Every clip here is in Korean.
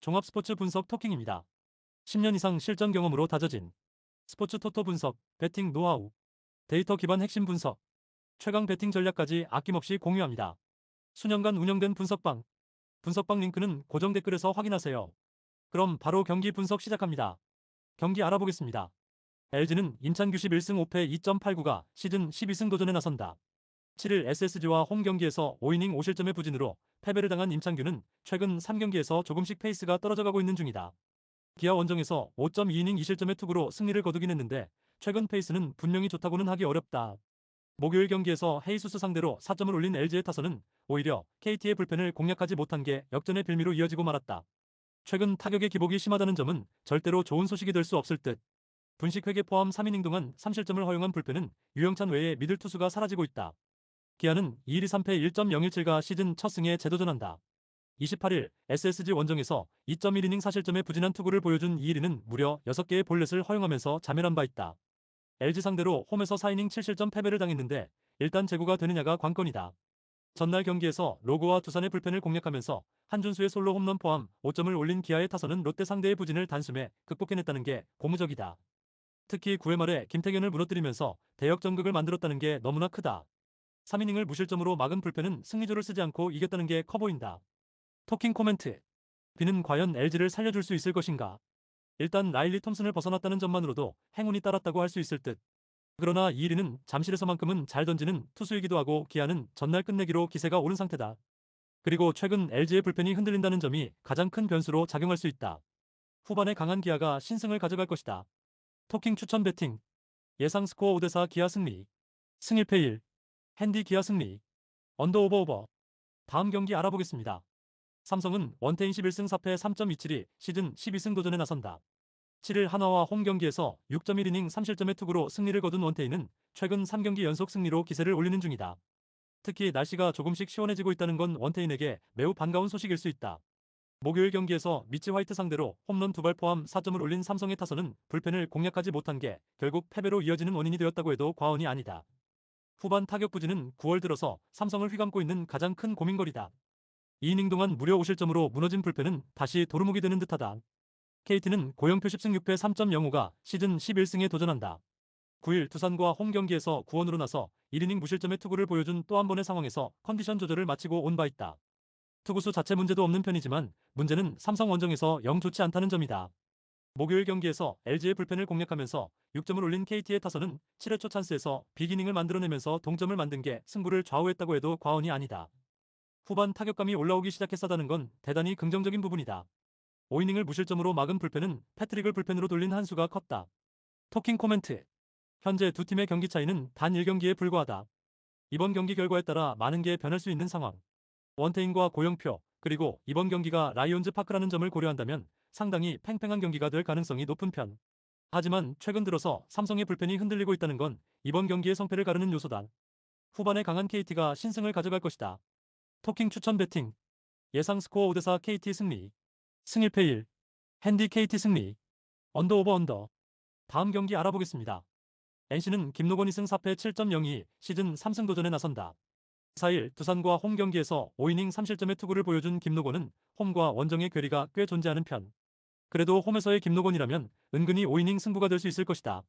종합스포츠 분석 토킹입니다. 10년 이상 실전 경험으로 다져진 스포츠 토토 분석, 배팅 노하우, 데이터 기반 핵심 분석, 최강 배팅 전략까지 아낌없이 공유합니다. 수년간 운영된 분석방 링크는 고정 댓글에서 확인하세요. 그럼 바로 경기 분석 시작합니다. 경기 알아보겠습니다. LG는 인천 규십 1승 5패 2.89가 시즌 12승 도전에 나선다. 7일 SSG와 홈 경기에서 5이닝 5실점의 부진으로 패배를 당한 임창규는 최근 3경기에서 조금씩 페이스가 떨어져가고 있는 중이다. 기아 원정에서 5.2이닝 2실점의 투구로 승리를 거두긴 했는데 최근 페이스는 분명히 좋다고는 하기 어렵다. 목요일 경기에서 헤이수스 상대로 4점을 올린 LG의 타선은 오히려 KT의 불펜을 공략하지 못한 게 역전의 빌미로 이어지고 말았다. 최근 타격의 기복이 심하다는 점은 절대로 좋은 소식이 될 수 없을 듯. 분식회계 포함 3이닝 동안 3실점을 허용한 불펜은 유영찬 외에 미들 투수가 사라지고 있다. 기아는 2일 3패 1.017가 시즌 첫 승에 재도전한다. 28일 SSG 원정에서 2.1이닝 4실점의 부진한 투구를 보여준 이일이는 무려 6개의 볼넷을 허용하면서 자멸한 바 있다. LG 상대로 홈에서 4이닝 7실점 패배를 당했는데 일단 제구가 되느냐가 관건이다. 전날 경기에서 로고와 두산의 불펜을 공략하면서 한준수의 솔로 홈런 포함 5점을 올린 기아의 타선은 롯데 상대의 부진을 단숨에 극복해냈다는 게 고무적이다. 특히 9회 말에 김태균을 무너뜨리면서 대역전극을 만들었다는 게 너무나 크다. 3이닝을 무실점으로 막은 불펜은 승리조를 쓰지 않고 이겼다는 게 커 보인다. 토킹 코멘트. 비는 과연 LG를 살려줄 수 있을 것인가? 일단 라일리 톰슨을 벗어났다는 점만으로도 행운이 따랐다고 할 수 있을 듯. 그러나 이일이는 잠실에서만큼은 잘 던지는 투수이기도 하고 기아는 전날 끝내기로 기세가 오른 상태다. 그리고 최근 LG의 불펜이 흔들린다는 점이 가장 큰 변수로 작용할 수 있다. 후반에 강한 기아가 신승을 가져갈 것이다. 토킹 추천 배팅. 예상 스코어 5대4 기아 승리. 승 1패 1. 핸디 기아 승리. 언더 오버. 다음 경기 알아보겠습니다. 삼성은 원태인 11승 4패 3.27이 시즌 12승 도전에 나선다. 7일 한화와 홈 경기에서 6.1이닝 3실점의 투구로 승리를 거둔 원태인은 최근 3경기 연속 승리로 기세를 올리는 중이다. 특히 날씨가 조금씩 시원해지고 있다는 건 원태인에게 매우 반가운 소식일 수 있다. 목요일 경기에서 미치 화이트 상대로 홈런 2발 포함 4점을 올린 삼성의 타선은 불펜을 공략하지 못한 게 결국 패배로 이어지는 원인이 되었다고 해도 과언이 아니다. 후반 타격 부진은 9월 들어서 삼성을 휘감고 있는 가장 큰 고민거리다. 2이닝 동안 무려 5실점으로 무너진 불펜은 다시 도루묵이 되는 듯하다. KT는 고영표 10승 6패 3.05가 시즌 11승에 도전한다. 9일 두산과 홈 경기에서 구원으로 나서 1이닝 무실점의 투구를 보여준 또 한 번의 상황에서 컨디션 조절을 마치고 온 바 있다. 투구수 자체 문제도 없는 편이지만 문제는 삼성 원정에서 영 좋지 않다는 점이다. 목요일 경기에서 LG의 불펜을 공략하면서 6점을 올린 KT의 타선은 7회 초 찬스에서 빅이닝을 만들어내면서 동점을 만든 게 승부를 좌우했다고 해도 과언이 아니다. 후반 타격감이 올라오기 시작했다는 건 대단히 긍정적인 부분이다. 5이닝을 무실점으로 막은 불펜은 패트릭을 불펜으로 돌린 한 수가 컸다. 토킹 코멘트. 현재 두 팀의 경기 차이는 단 1경기에 불과하다. 이번 경기 결과에 따라 많은 게 변할 수 있는 상황. 원태인과 고영표, 그리고 이번 경기가 라이온즈 파크라는 점을 고려한다면 상당히 팽팽한 경기가 될 가능성이 높은 편. 하지만 최근 들어서 삼성의 불펜이 흔들리고 있다는 건 이번 경기의 성패를 가르는 요소다. 후반에 강한 KT가 신승을 가져갈 것이다. 토킹 추천 배팅. 예상 스코어 5대4 KT 승리. 승 1패 1. 핸디 KT 승리. 언더 오버 언더. 다음 경기 알아보겠습니다. NC는 김노건 2승 4패 7.02 시즌 3승 도전에 나선다. 4일 두산과 홈 경기에서 5이닝 3실점의 투구를 보여준 김노건은 홈과 원정의 괴리가 꽤 존재하는 편. 그래도 홈에서의 김노건이라면 은근히 5이닝 승부가 될 수 있을 것이다.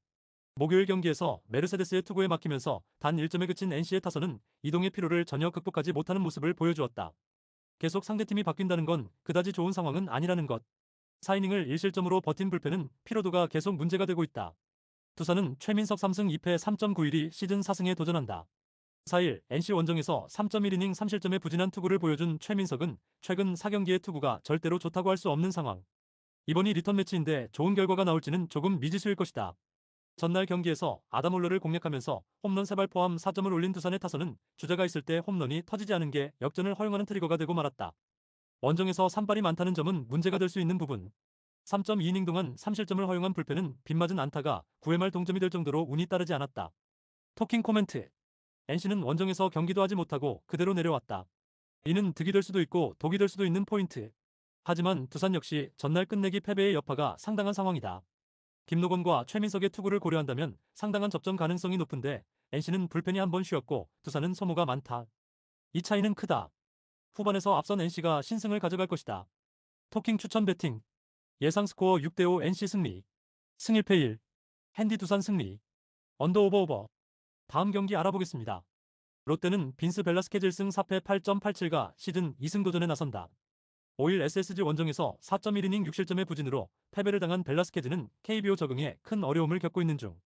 목요일 경기에서 메르세데스의 투구에 막히면서 단 1점에 그친 NC의 타선은 이동의 피로를 전혀 극복하지 못하는 모습을 보여주었다. 계속 상대팀이 바뀐다는 건 그다지 좋은 상황은 아니라는 것. 4이닝을 1실점으로 버틴 불펜은 피로도가 계속 문제가 되고 있다. 두산은 최민석 3승 2패 3.91이 시즌 4승에 도전한다. 4일 NC 원정에서 3.1이닝 3실점의 부진한 투구를 보여준 최민석은 최근 4경기의 투구가 절대로 좋다고 할 수 없는 상황. 이번이 리턴 매치인데 좋은 결과가 나올지는 조금 미지수일 것이다. 전날 경기에서 아담올러를 공략하면서 홈런 3발 포함 4점을 올린 두산의 타선은 주자가 있을 때 홈런이 터지지 않은 게 역전을 허용하는 트리거가 되고 말았다. 원정에서 산발이 많다는 점은 문제가 될 수 있는 부분. 3.2이닝 동안 3실점을 허용한 불펜은 빗맞은 안타가 9회 말 동점이 될 정도로 운이 따르지 않았다. 토킹 코멘트. NC는 원정에서 경기도 하지 못하고 그대로 내려왔다. 이는 득이 될 수도 있고 독이 될 수도 있는 포인트. 하지만 두산 역시 전날 끝내기 패배의 여파가 상당한 상황이다. 김노건과 최민석의 투구를 고려한다면 상당한 접전 가능성이 높은데 NC는 불펜이 한 번 쉬었고 두산은 소모가 많다. 이 차이는 크다. 후반에서 앞선 NC가 신승을 가져갈 것이다. 토킹 추천 배팅. 예상 스코어 6대5 NC 승리. 승일패 1. 핸디 두산 승리. 언더 오버. 다음 경기 알아보겠습니다. 롯데는 빈스 벨라스케즈 1승 4패 8.87가 시즌 2승 도전에 나선다. 5일 SSG 원정에서 4.1이닝 6실점의 부진으로 패배를 당한 벨라스케즈는 KBO 적응에 큰 어려움을 겪고 있는 중.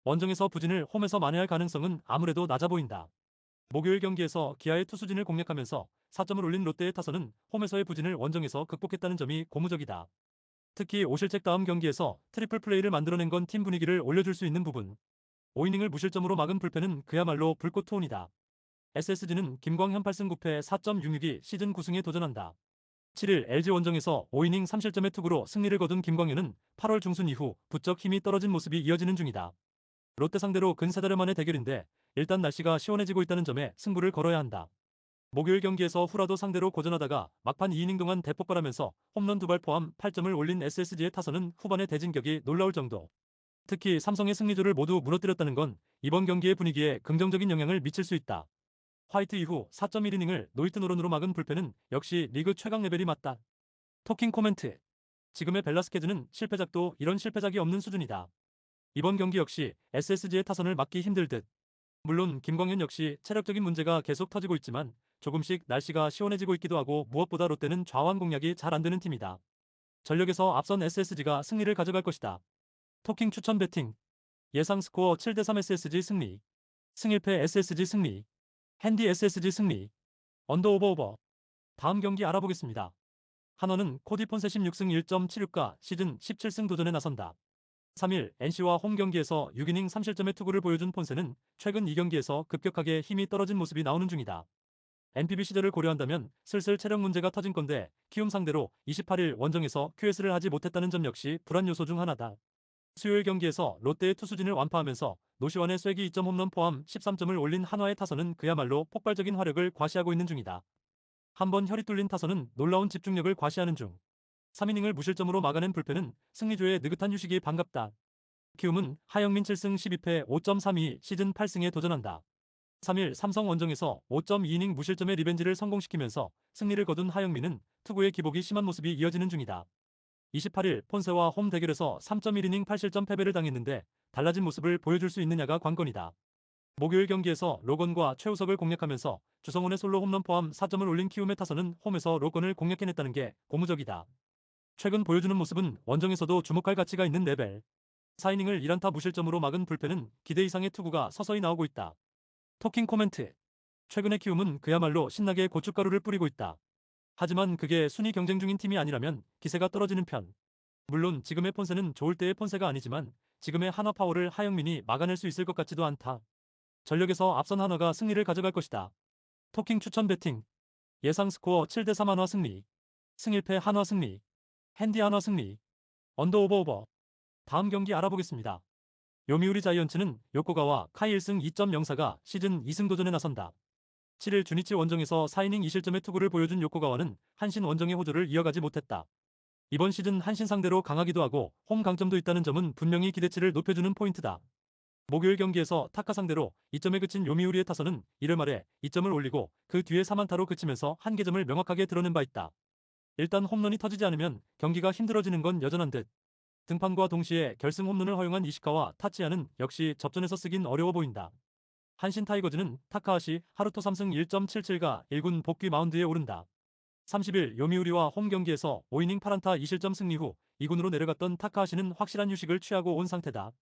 원정에서 부진을 홈에서 만회할 가능성은 아무래도 낮아 보인다. 목요일 경기에서 기아의 투수진을 공략하면서 4점을 올린 롯데의 타선은 홈에서의 부진을 원정에서 극복했다는 점이 고무적이다. 특히 오실책 다음 경기에서 트리플 플레이를 만들어낸 건 팀 분위기를 올려줄 수 있는 부분. 5이닝을 무실점으로 막은 불펜은 그야말로 불꽃 투혼이다. SSG는 김광현 8승 9패 4.66이 시즌 9승에 도전한다. 7일 LG 원정에서 5이닝 3실점의 투구로 승리를 거둔 김광현은 8월 중순 이후 부쩍 힘이 떨어진 모습이 이어지는 중이다. 롯데 상대로 근 3달 만의 대결인데 일단 날씨가 시원해지고 있다는 점에 승부를 걸어야 한다. 목요일 경기에서 후라도 상대로 고전하다가 막판 2이닝 동안 대폭발하면서 홈런 2발 포함 8점을 올린 SSG의 타선은 후반의 대진격이 놀라울 정도. 특히 삼성의 승리조를 모두 무너뜨렸다는 건 이번 경기의 분위기에 긍정적인 영향을 미칠 수 있다. 화이트 이후 4.1이닝을 노히트 노런으로 막은 불펜은 역시 리그 최강 레벨이 맞다. 토킹 코멘트. 지금의 벨라스케즈는 실패작도 이런 실패작이 없는 수준이다. 이번 경기 역시 SSG의 타선을 막기 힘들 듯. 물론 김광현 역시 체력적인 문제가 계속 터지고 있지만 조금씩 날씨가 시원해지고 있기도 하고 무엇보다 롯데는 좌완 공략이 잘 안되는 팀이다. 전력에서 앞선 SSG가 승리를 가져갈 것이다. 토킹 추천 배팅. 예상 스코어 7대3 SSG 승리. 승일패 SSG 승리. 핸디 SSG 승리. 언더 오버. 다음 경기 알아보겠습니다. 한화는 코디 폰세 16승 1.76가 시즌 17승 도전에 나선다. 3일 NC와 홈 경기에서 6이닝 3실점의 투구를 보여준 폰세는 최근 2경기에서 급격하게 힘이 떨어진 모습이 나오는 중이다. NPB 시절을 고려한다면 슬슬 체력 문제가 터진 건데 키움 상대로 28일 원정에서 QS를 하지 못했다는 점 역시 불안 요소 중 하나다. 수요일 경기에서 롯데의 투수진을 완파하면서 노시환의 쐐기 2점 홈런 포함 13점을 올린 한화의 타선은 그야말로 폭발적인 화력을 과시하고 있는 중이다. 한번 혈이 뚫린 타선은 놀라운 집중력을 과시하는 중. 3이닝을 무실점으로 막아낸 불펜은 승리조의 느긋한 휴식이 반갑다. 키움은 하영민 7승 12패 5.32 시즌 8승에 도전한다. 3일 삼성 원정에서 5.2이닝 무실점의 리벤지를 성공시키면서 승리를 거둔 하영민은 투구의 기복이 심한 모습이 이어지는 중이다. 28일 폰세와 홈 대결에서 3.1이닝 8실점 패배를 당했는데 달라진 모습을 보여줄 수 있느냐가 관건이다. 목요일 경기에서 로건과 최우석을 공략하면서 주성훈의 솔로 홈런 포함 4점을 올린 키움의 타선은 홈에서 로건을 공략해냈다는 게 고무적이다. 최근 보여주는 모습은 원정에서도 주목할 가치가 있는 레벨. 4이닝을 1안타 무실점으로 막은 불펜은 기대 이상의 투구가 서서히 나오고 있다. 토킹 코멘트. 최근의 키움은 그야말로 신나게 고춧가루를 뿌리고 있다. 하지만 그게 순위 경쟁 중인 팀이 아니라면 기세가 떨어지는 편. 물론 지금의 폰세는 좋을 때의 폰세가 아니지만 지금의 한화 파워를 하영민이 막아낼 수 있을 것 같지도 않다. 전력에서 앞선 한화가 승리를 가져갈 것이다. 토킹 추천 배팅. 예상 스코어 7대3 한화 승리. 승일패 한화 승리. 핸디 한화 승리. 언더 오버. 다음 경기 알아보겠습니다. 요미우리 자이언츠는 요코가와 카이 1승 2.04가 시즌 2승 도전에 나선다. 7일 주니치 원정에서 4이닝 2실점의 투구를 보여준 요코가와는 한신 원정의 호조를 이어가지 못했다. 이번 시즌 한신 상대로 강하기도 하고 홈 강점도 있다는 점은 분명히 기대치를 높여주는 포인트다. 목요일 경기에서 타카 상대로 2점에 그친 요미우리의 타선은 이를 말해 2점을 올리고 그 뒤에 3안타로 그치면서 한계점을 명확하게 드러낸 바 있다. 일단 홈런이 터지지 않으면 경기가 힘들어지는 건 여전한 듯. 등판과 동시에 결승 홈런을 허용한 이시카와 타치야는 역시 접전에서 쓰긴 어려워 보인다. 한신 타이거즈는 타카하시 하루토 3승 1.77가 1군 복귀 마운드에 오른다. 30일 요미우리와 홈 경기에서 5이닝 8안타 2실점 승리 후 2군으로 내려갔던 타카하시는 확실한 휴식을 취하고 온 상태다.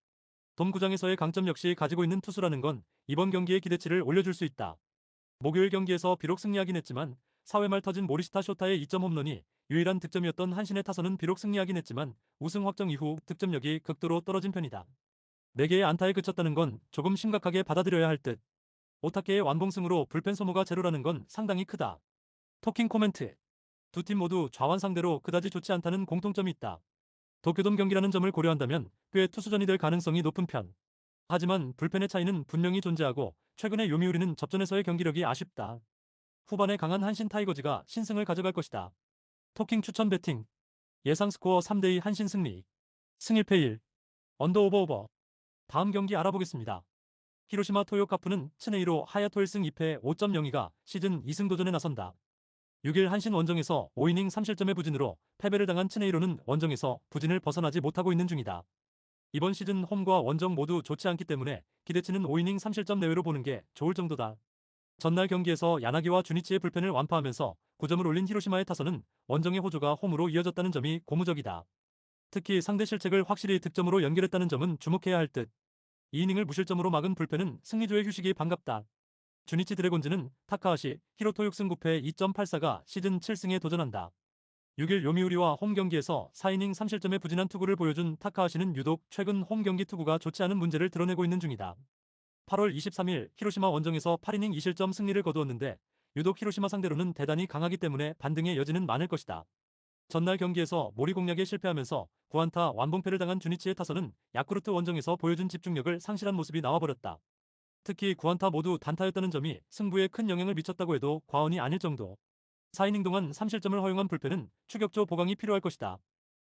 돔 구장에서의 강점 역시 가지고 있는 투수라는 건 이번 경기의 기대치를 올려줄 수 있다. 목요일 경기에서 비록 승리하긴 했지만 4회 말 터진 모리시타 쇼타의 2점 홈런이 유일한 득점이었던 한신의 타선은 비록 승리하긴 했지만 우승 확정 이후 득점력이 극도로 떨어진 편이다. 4개의 안타에 그쳤다는 건 조금 심각하게 받아들여야 할 듯. 오타케의 완봉승으로 불펜 소모가 제로라는 건 상당히 크다. 토킹 코멘트. 두 팀 모두 좌완 상대로 그다지 좋지 않다는 공통점이 있다. 도쿄돔 경기라는 점을 고려한다면 꽤 투수전이 될 가능성이 높은 편. 하지만 불펜의 차이는 분명히 존재하고 최근의 요미우리는 접전에서의 경기력이 아쉽다. 후반에 강한 한신 타이거즈가 신승을 가져갈 것이다. 토킹 추천 배팅. 예상 스코어 3대2 한신 승리. 승일패 1. 언더 오버. 다음 경기 알아보겠습니다. 히로시마 토요 카프는 츠네이로 하야토 1승 2패 5.02가 시즌 2승 도전에 나선다. 6일 한신 원정에서 5이닝 3실점의 부진으로 패배를 당한 츠네이로는 원정에서 부진을 벗어나지 못하고 있는 중이다. 이번 시즌 홈과 원정 모두 좋지 않기 때문에 기대치는 5이닝 3실점 내외로 보는 게 좋을 정도다. 전날 경기에서 야나기와 주니치의 불펜을 완파하면서 9점을 올린 히로시마의 타선은 원정의 호조가 홈으로 이어졌다는 점이 고무적이다. 특히 상대 실책을 확실히 득점으로 연결했다는 점은 주목해야 할 듯. 2이닝을 무실점으로 막은 불펜은 승리조의 휴식이 반갑다. 주니치 드래곤즈는 타카하시, 히로토 6승 9패 2.84가 시즌 7승에 도전한다. 6일 요미우리와 홈 경기에서 4이닝 3실점의 부진한 투구를 보여준 타카하시는 유독 최근 홈 경기 투구가 좋지 않은 문제를 드러내고 있는 중이다. 8월 23일 히로시마 원정에서 8이닝 2실점 승리를 거두었는데 유독 히로시마 상대로는 대단히 강하기 때문에 반등의 여지는 많을 것이다. 전날 경기에서 모리 공략에 실패하면서 9안타 완봉패를 당한 주니치의 타선은 야쿠르트 원정에서 보여준 집중력을 상실한 모습이 나와버렸다. 특히 9안타 모두 단타였다는 점이 승부에 큰 영향을 미쳤다고 해도 과언이 아닐 정도. 4이닝 동안 3실점을 허용한 불펜은 추격조 보강이 필요할 것이다.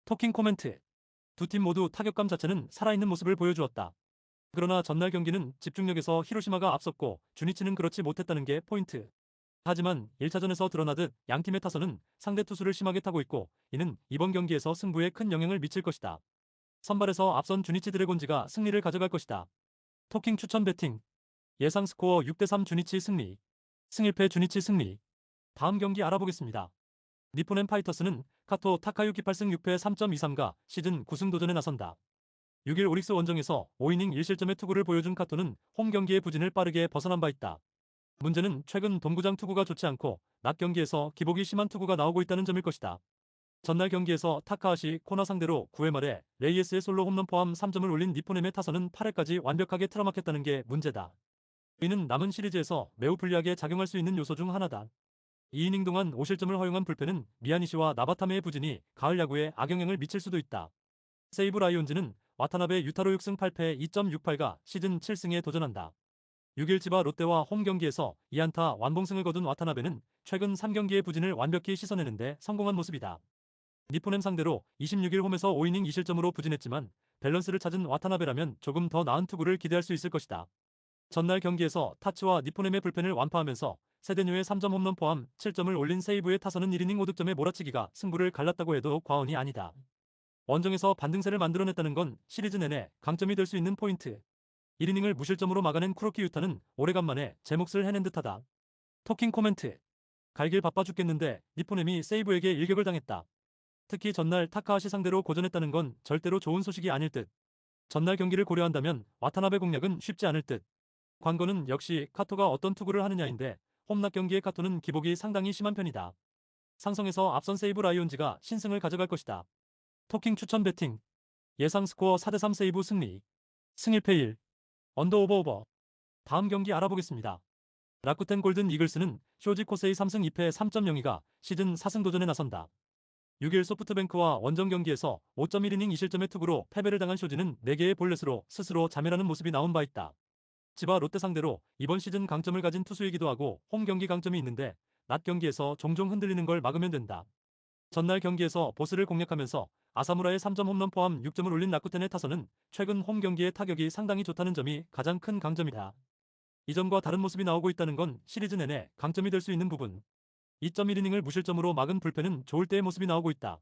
토킹 코멘트. 두 팀 모두 타격감 자체는 살아있는 모습을 보여주었다. 그러나 전날 경기는 집중력에서 히로시마가 앞섰고 주니치는 그렇지 못했다는 게 포인트. 하지만 1차전에서 드러나듯 양팀의 타선은 상대 투수를 심하게 타고 있고 이는 이번 경기에서 승부에 큰 영향을 미칠 것이다. 선발에서 앞선 주니치 드래곤즈가 승리를 가져갈 것이다. 토킹 추천 배팅. 예상 스코어 6대3 주니치 승리. 승일패 주니치 승리. 다음 경기 알아보겠습니다. 니폰앤 파이터스는 카토 타카유키 8승 6패 3.23가 시즌 9승 도전에 나선다. 6일 오릭스 원정에서 5이닝 1실점의 투구를 보여준 카토는 홈 경기의 부진을 빠르게 벗어난 바 있다. 문제는 최근 동구장 투구가 좋지 않고 낮 경기에서 기복이 심한 투구가 나오고 있다는 점일 것이다. 전날 경기에서 타카하시 코나 상대로 9회 말에 레이에스의 솔로 홈런 포함 3점을 올린 니포넴의 타선은 8회까지 완벽하게 틀어막혔다는 게 문제다. 이는 남은 시리즈에서 매우 불리하게 작용할 수 있는 요소 중 하나다. 2이닝 동안 5실점을 허용한 불펜은 미야니시와 나바타메의 부진이 가을 야구에 악영향을 미칠 수도 있다. 세이브 라이온즈는 와타나베 유타로 6승 8패 2.68가 시즌 7승에 도전한다. 6일 지바 롯데와 홈 경기에서 2안타 완봉승을 거둔 와타나베는 최근 3경기의 부진을 완벽히 씻어내는데 성공한 모습이다. 니포넴 상대로 26일 홈에서 5이닝 2실점으로 부진했지만 밸런스를 찾은 와타나베라면 조금 더 나은 투구를 기대할 수 있을 것이다. 전날 경기에서 타츠와 니포넴의 불펜을 완파하면서 세데뉴의 3점 홈런 포함 7점을 올린 세이브의 타선은 1이닝 5득점의 몰아치기가 승부를 갈랐다고 해도 과언이 아니다. 원정에서 반등세를 만들어냈다는 건 시리즈 내내 강점이 될 수 있는 포인트. 1이닝을 무실점으로 막아낸 쿠로키 유타는 오래간만에 제 몫을 해낸 듯하다. 토킹 코멘트. 갈길 바빠 죽겠는데 니포넴이 세이브에게 일격을 당했다. 특히 전날 타카하시 상대로 고전했다는 건 절대로 좋은 소식이 아닐 듯. 전날 경기를 고려한다면 와타나베 공략은 쉽지 않을 듯. 관건은 역시 카토가 어떤 투구를 하느냐인데 홈낮 경기의 카토는 기복이 상당히 심한 편이다. 상성에서 앞선 세이브 라이온즈가 신승을 가져갈 것이다. 토킹 추천 배팅. 예상 스코어 4대3 세이브 승리. 승일패 1. 언더 오버 오버. 다음 경기 알아보겠습니다. 라쿠텐 골든 이글스는 쇼지 코세이 3승 2패 3.02가 시즌 4승 도전에 나선다. 6일 소프트뱅크와 원정 경기에서 5.1이닝 2실점의 투구로 패배를 당한 쇼지는 4개의 볼넷으로 스스로 자멸하는 모습이 나온 바 있다. 지바 롯데 상대로 이번 시즌 강점을 가진 투수이기도 하고 홈 경기 강점이 있는데 낮 경기에서 종종 흔들리는 걸 막으면 된다. 전날 경기에서 보스를 공략하면서 아사무라의 3점 홈런 포함 6점을 올린 라쿠텐의 타선은 최근 홈 경기의 타격이 상당히 좋다는 점이 가장 큰 강점이다. 이전과 다른 모습이 나오고 있다는 건 시리즈 내내 강점이 될 수 있는 부분. 2.1이닝을 무실점으로 막은 불펜은 좋을 때의 모습이 나오고 있다.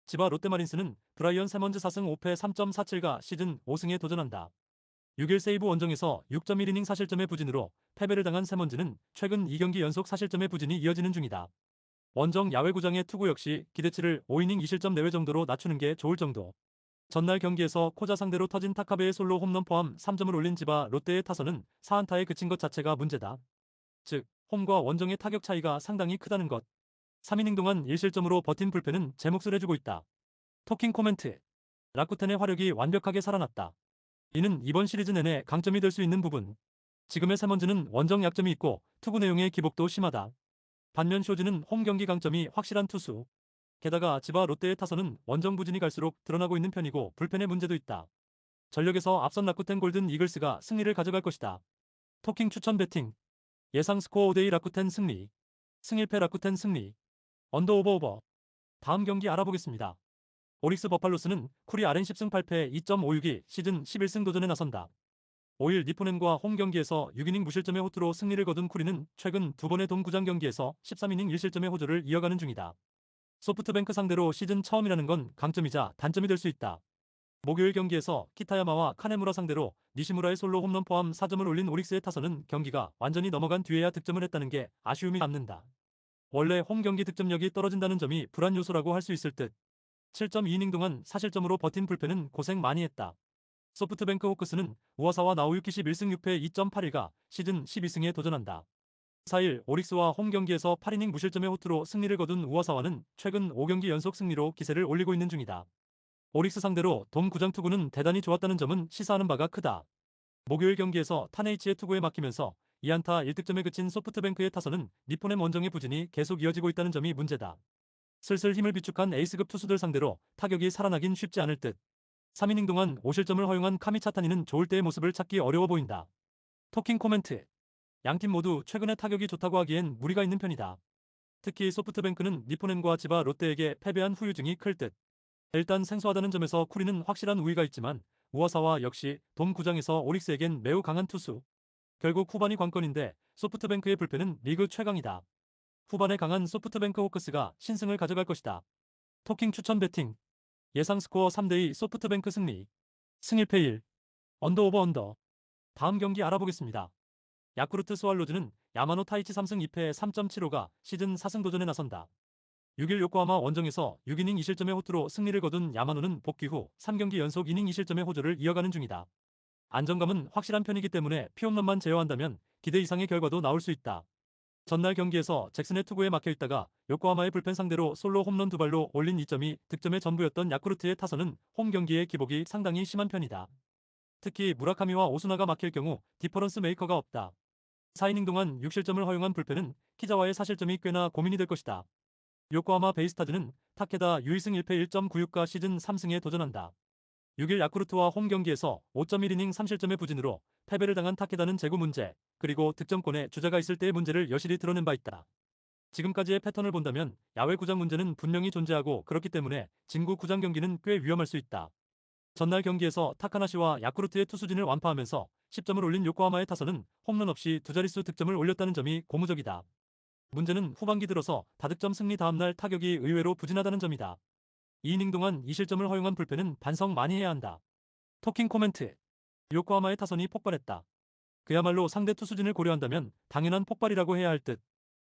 지바 롯데마린스는 브라이언 세먼즈 4승 5패 3.47가 시즌 5승에 도전한다. 6일 세이브 원정에서 6.1이닝 4실점의 부진으로 패배를 당한 세먼즈는 최근 2경기 연속 4실점의 부진이 이어지는 중이다. 원정 야외구장의 투구 역시 기대치를 5이닝 2실점 내외 정도로 낮추는 게 좋을 정도. 전날 경기에서 코자 상대로 터진 타카베의 솔로 홈런 포함 3점을 올린 지바 롯데의 타선은 4안타에 그친 것 자체가 문제다. 즉, 홈과 원정의 타격 차이가 상당히 크다는 것. 3이닝 동안 1실점으로 버틴 불펜은 제 몫을 해주고 있다. 토킹 코멘트. 라쿠텐의 화력이 완벽하게 살아났다. 이는 이번 시리즈 내내 강점이 될 수 있는 부분. 지금의 세먼즈는 원정 약점이 있고 투구 내용의 기복도 심하다. 반면 쇼즈는 홈 경기 강점이 확실한 투수. 게다가 지바 롯데의 타선은 원정 부진이 갈수록 드러나고 있는 편이고 불펜의 문제도 있다. 전력에서 앞선 라쿠텐 골든 이글스가 승리를 가져갈 것이다. 토킹 추천 배팅. 예상 스코어 5대2 라쿠텐 승리. 승일패 라쿠텐 승리. 언더 오버 오버. 다음 경기 알아보겠습니다. 오릭스 버팔로스는 쿨이 RN 10승 8패 2.56이 시즌 11승 도전에 나선다. 5일 니포넨과 홈 경기에서 6이닝 무실점의 호투로 승리를 거둔 쿠리는 최근 두 번의 돔구장 경기에서 13이닝 1실점의 호조를 이어가는 중이다. 소프트뱅크 상대로 시즌 처음이라는 건 강점이자 단점이 될 수 있다. 목요일 경기에서 키타야마와 카네무라 상대로 니시무라의 솔로 홈런 포함 4점을 올린 오릭스의 타선은 경기가 완전히 넘어간 뒤에야 득점을 했다는 게 아쉬움이 남는다. 원래 홈 경기 득점력이 떨어진다는 점이 불안 요소라고 할 수 있을 듯. 7.2이닝 동안 사실점으로 버틴 불펜은 고생 많이 했다. 소프트뱅크 호크스는 우와사와 나우유키 11승 6패 2.81가 시즌 12승에 도전한다. 4일 오릭스와 홈 경기에서 8이닝 무실점의 호투로 승리를 거둔 우와사와는 최근 5경기 연속 승리로 기세를 올리고 있는 중이다. 오릭스 상대로 돔 구장 투구는 대단히 좋았다는 점은 시사하는 바가 크다. 목요일 경기에서 타네이치의 투구에 맡기면서 2안타 1득점에 그친 소프트뱅크의 타선은 니포넴 원정의 부진이 계속 이어지고 있다는 점이 문제다. 슬슬 힘을 비축한 에이스급 투수들 상대로 타격이 살아나긴 쉽지 않을 듯. 3이닝 동안 5실점을 허용한 카미차타니는 좋을 때의 모습을 찾기 어려워 보인다. 토킹 코멘트. 양팀 모두 최근에 타격이 좋다고 하기엔 무리가 있는 편이다. 특히 소프트뱅크는 니포넨과 지바 롯데에게 패배한 후유증이 클 듯. 일단 생소하다는 점에서 쿠리는 확실한 우위가 있지만 우와사와 역시 돔 구장에서 오릭스에겐 매우 강한 투수. 결국 후반이 관건인데 소프트뱅크의 불펜은 리그 최강이다. 후반에 강한 소프트뱅크 호크스가 신승을 가져갈 것이다. 토킹 추천 배팅. 예상 스코어 3대2 소프트뱅크 승리. 승 1패 1. 언더 오버 언더. 다음 경기 알아보겠습니다. 야쿠르트 스왈로즈는 야마노 타이치 3승 2패 3.75가 시즌 4승 도전에 나선다. 6일 요코하마 원정에서 6이닝 2실점의 호투로 승리를 거둔 야마노는 복귀 후 3경기 연속 이닝 2실점의 호조를 이어가는 중이다. 안정감은 확실한 편이기 때문에 피홈런만 제어한다면 기대 이상의 결과도 나올 수 있다. 전날 경기에서 잭슨의 투구에 막혀있다가 요코하마의 불펜 상대로 솔로 홈런 2발로 올린 2점이 득점의 전부였던 야쿠르트의 타선은 홈 경기의 기복이 상당히 심한 편이다. 특히 무라카미와 오수나가 막힐 경우 디퍼런스 메이커가 없다. 4이닝 동안 6실점을 허용한 불펜은 키자와의 사실점이 꽤나 고민이 될 것이다. 요코하마 베이스타즈는 타케다 유이승 1패 1.96가 시즌 3승에 도전한다. 6일 야쿠르트와 홈 경기에서 5.1이닝 3실점의 부진으로 패배를 당한 타케다는 제구 문제, 그리고 득점권에 주자가 있을 때의 문제를 여실히 드러낸 바 있다. 지금까지의 패턴을 본다면 야외 구장 문제는 분명히 존재하고 그렇기 때문에 진구 구장 경기는 꽤 위험할 수 있다. 전날 경기에서 타카나시와 야쿠르트의 투수진을 완파하면서 10점을 올린 요코하마의 타선은 홈런 없이 두 자릿수 득점을 올렸다는 점이 고무적이다. 문제는 후반기 들어서 다득점 승리 다음날 타격이 의외로 부진하다는 점이다. 2이닝 동안 2실점을 허용한 불펜은 반성 많이 해야 한다. 토킹 코멘트. 요코하마의 타선이 폭발했다. 그야말로 상대 투수진을 고려한다면 당연한 폭발이라고 해야 할 듯.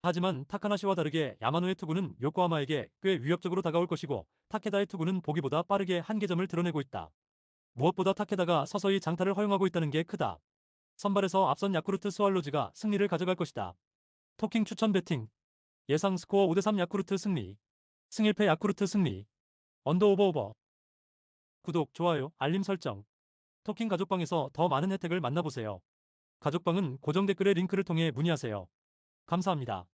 하지만 타카나시와 다르게 야마노의 투구는 요코하마에게 꽤 위협적으로 다가올 것이고 타케다의 투구는 보기보다 빠르게 한계점을 드러내고 있다. 무엇보다 타케다가 서서히 장타를 허용하고 있다는 게 크다. 선발에서 앞선 야쿠르트 스왈로즈가 승리를 가져갈 것이다. 토킹 추천 배팅. 예상 스코어 5대3 야쿠르트 승리. 승 1패 야쿠르트 승리. 언더 오버 오버. 구독, 좋아요, 알림 설정. 토킹 가족방에서 더 많은 혜택을 만나보세요. 가족방은 고정 댓글의 링크를 통해 문의하세요. 감사합니다.